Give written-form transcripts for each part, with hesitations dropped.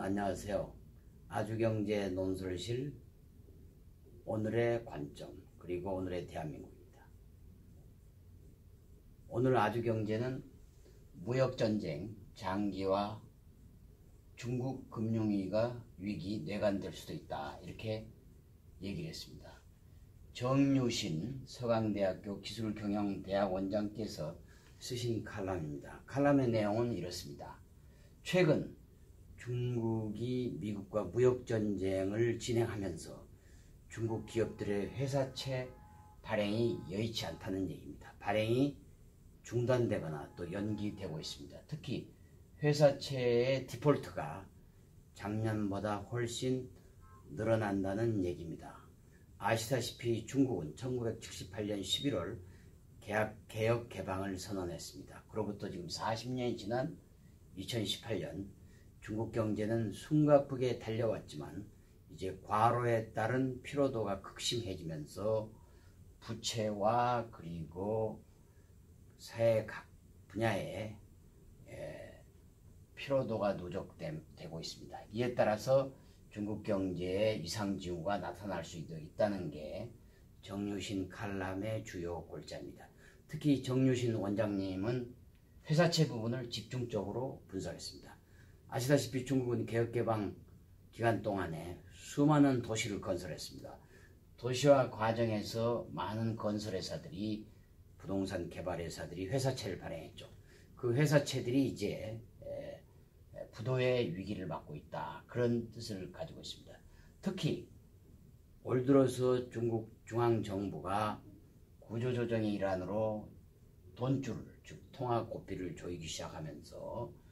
안녕하세요. 아주경제 논설실 오늘의 관점 그리고 오늘의 대한민국입니다. 오늘 아주경제는 무역전쟁 장기화 중국 금융위기가 뇌관될 수도 있다 이렇게 얘기를 했습니다. 정유신 서강대학교 기술경영대학 원장께서 쓰신 칼럼입니다. 칼럼의 내용은 이렇습니다. 최근 중국이 미국과 무역전쟁을 진행하면서 중국 기업들의 회사채 발행이 여의치 않다는 얘기입니다. 발행이 중단되거나 또 연기되고 있습니다. 특히 회사채의 디폴트가 작년보다 훨씬 늘어난다는 얘기입니다. 아시다시피 중국은 1978년 11월 개혁 개방을 선언했습니다. 그로부터 지금 40년이 지난 2018년 중국 경제는 숨가쁘게 달려왔지만 이제 과로에 따른 피로도가 극심해지면서 부채와 그리고 사회 각 분야에 피로도가 누적되고 있습니다. 이에 따라서 중국 경제에 이상 징후가 나타날 수도 있다는 게 정유신 칼럼의 주요 골자입니다. 특히 정유신 원장님은 회사채 부분을 집중적으로 분석했습니다. 아시다시피 중국은 개혁개방 기간 동안에 수많은 도시를 건설했습니다. 도시화 과정에서 많은 건설회사들이 부동산 개발회사들이 회사채를 발행했죠. 그 회사채들이 이제 부도의 위기를 맞고 있다. 그런 뜻을 가지고 있습니다. 특히 올 들어서 중국 중앙정부가 구조조정의 일환으로 돈줄을 즉 통화고삐를 조이기 시작하면서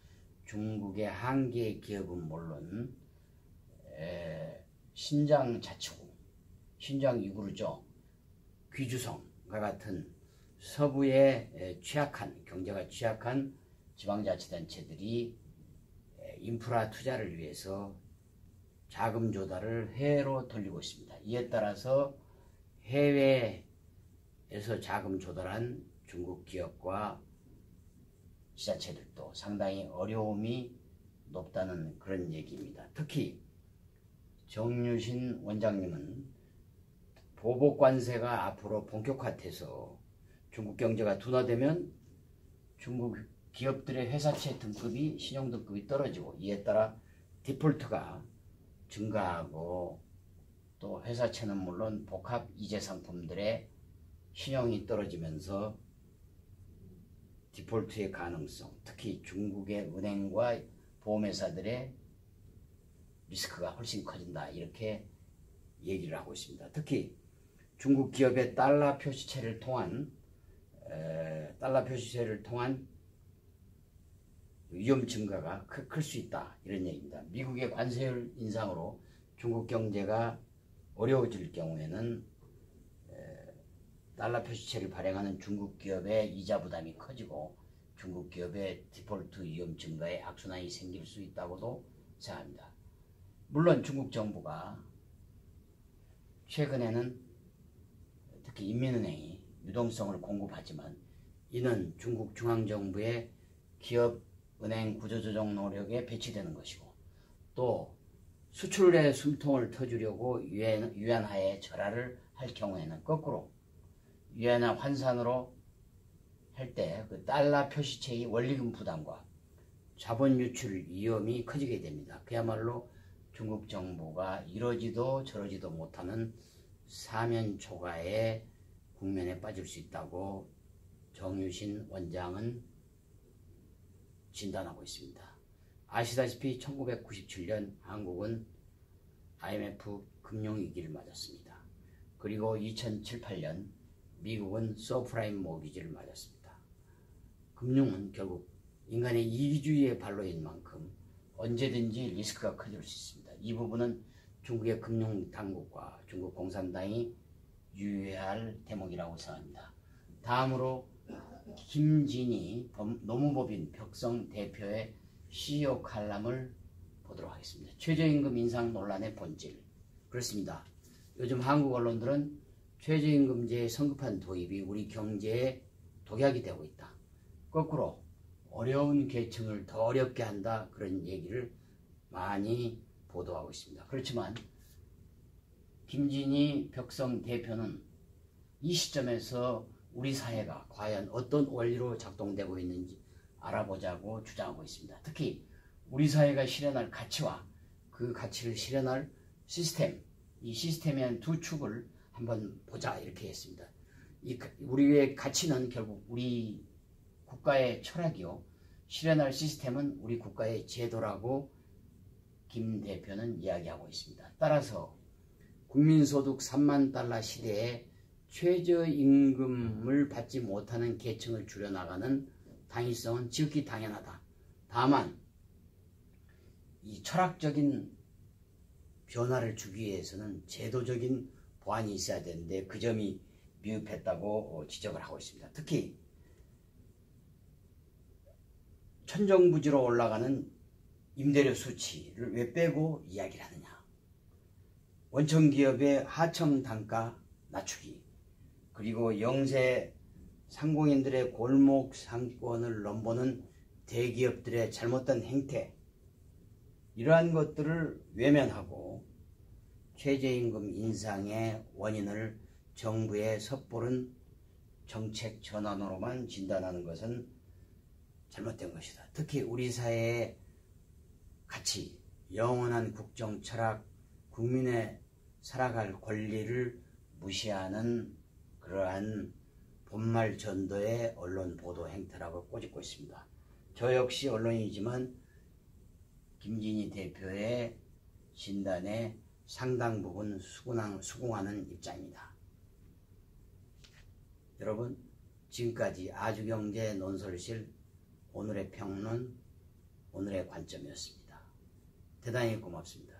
중국의 한 개의 기업은 물론 신장자치구, 신장유구르죠, 귀주성과 같은 서부의 경제가 취약한 지방자치단체들이 인프라 투자를 위해서 자금 조달을 해외로 돌리고 있습니다. 이에 따라서 해외에서 자금 조달한 중국 기업과 지자체들도 상당히 어려움이 높다는 그런 얘기입니다. 특히 정유신 원장님은 보복관세가 앞으로 본격화돼서 중국 경제가 둔화되면 중국 기업들의 회사채 등급이 신용등급이 떨어지고 이에 따라 디폴트가 증가하고 또 회사채는 물론 복합 이재 상품들의 신용이 떨어지면서 디폴트의 가능성, 특히 중국의 은행과 보험회사들의 리스크가 훨씬 커진다 이렇게 얘기를 하고 있습니다. 특히 중국 기업의 달러 표시채를 통한 위험 증가가 클 수 있다 이런 얘기입니다. 미국의 관세율 인상으로 중국 경제가 어려워질 경우에는 달러 표시채를 발행하는 중국 기업의 이자 부담이 커지고 중국 기업의 디폴트 위험 증가에 악순환이 생길 수 있다고도 생각합니다. 물론 중국 정부가 최근에는 특히 인민은행이 유동성을 공급하지만 이는 중국 중앙정부의 기업은행 구조조정 노력에 배치되는 것이고 또 수출의 숨통을 터주려고 위안화에 절하를 할 경우에는 거꾸로 위안화 환산으로 할 때 그 달러 표시채의 원리금 부담과 자본 유출 위험이 커지게 됩니다. 그야말로 중국 정부가 이러지도 저러지도 못하는 사면초가의 국면에 빠질 수 있다고 정유신 원장은 진단하고 있습니다. 아시다시피 1997년 한국은 IMF 금융위기를 맞았습니다. 그리고 2007, 8년 미국은 서프라임 모기지를 맞았습니다. 금융은 결국 인간의 이기주의의 발로인 만큼 언제든지 리스크가 커질 수 있습니다. 이 부분은 중국의 금융당국과 중국 공산당이 유의할 대목이라고 생각합니다. 다음으로 김진희 노무법인 벽성 대표의 CEO 칼럼을 보도록 하겠습니다. 최저임금 인상 논란의 본질. 그렇습니다. 요즘 한국 언론들은 최저임금제의 성급한 도입이 우리 경제에 독약이 되고 있다. 거꾸로 어려운 계층을 더 어렵게 한다. 그런 얘기를 많이 보도하고 있습니다. 그렇지만 김진희 벽성 대표는 이 시점에서 우리 사회가 과연 어떤 원리로 작동되고 있는지 알아보자고 주장하고 있습니다. 특히 우리 사회가 실현할 가치와 그 가치를 실현할 시스템, 이 시스템의 한 두 축을 한번 보자 이렇게 했습니다. 우리의 가치는 결국 우리 국가의 철학이요, 실현할 시스템은 우리 국가의 제도라고 김 대표는 이야기하고 있습니다. 따라서 국민소득 3만 달러 시대에 최저임금을 받지 못하는 계층을 줄여나가는 당위성은 지극히 당연하다. 다만 이 철학적인 변화를 주기 위해서는 제도적인 보완이 있어야 되는데 그 점이 미흡했다고 지적을 하고 있습니다. 특히 천정부지로 올라가는 임대료 수치를 왜 빼고 이야기를 하느냐. 원청기업의 하청 단가 낮추기, 그리고 영세 상공인들의 골목 상권을 넘보는 대기업들의 잘못된 행태, 이러한 것들을 외면하고 최저임금 인상의 원인을 정부의 섣부른 정책 전환으로만 진단하는 것은 잘못된 것이다. 특히 우리 사회의 가치, 영원한 국정 철학, 국민의 살아갈 권리를 무시하는 그러한 본말 전도의 언론 보도 행태라고 꼬집고 있습니다. 저 역시 언론이지만 김진희 대표의 진단에 상당 부분 수긍하는 입장입니다. 여러분, 지금까지 아주경제 논설실 오늘의 평론, 오늘의 관점이었습니다. 대단히 고맙습니다.